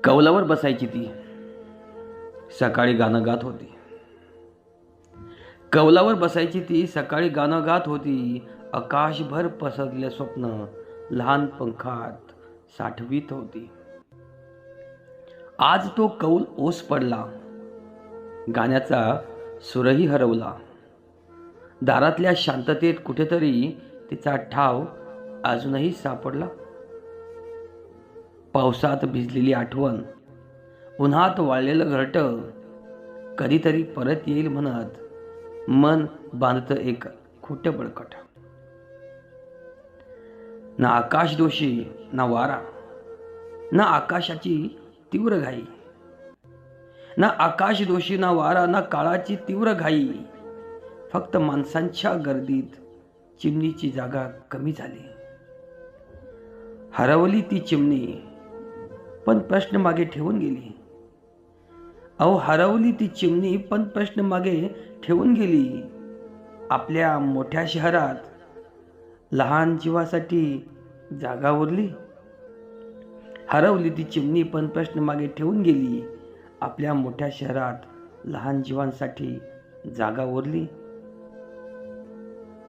कौलावर बसायची ती, सकाळी गाणं गात होती. कौलावर बसायची ती, सकाळी गाणं गात होती. आकाशभर पसरले स्वप्न लहान पंखात साठवीत होती. आज तो कौल ओस पडला, गाण्याचा सूरही हरवला. दारातल्या शांततेत कुठेतरी तिचा ठाव अजूनही सापडला. पावसात भिजलेली आठवण, उन्हात वाळलेलं घरटं, कधीतरी परत येईल म्हणत मन बांधतं एक खोटं बळकट. ना आकाश दोषी ना वारा, ना आकाशाची तीव्र घाई, ना आकाश दोषी ना वारा, ना काळाची तीव्र घाई. फक्त माणसांच्या गर्दीत चिमणीची जागा कमी झाली. हरवली ती चिमणी, पण प्रश्न मागे ठेवून गेली. अहो, हरवली ती चिमणी, पण प्रश्न मागे ठेवून गेली. आपल्या मोठ्या शहरात लहान जीवासाठी जागा उरली. हरवली ती चिमणी, पण प्रश्न मागे ठेवून गेली. आपल्या मोठ्या शहरात लहान जीवांसाठी जागा उरली.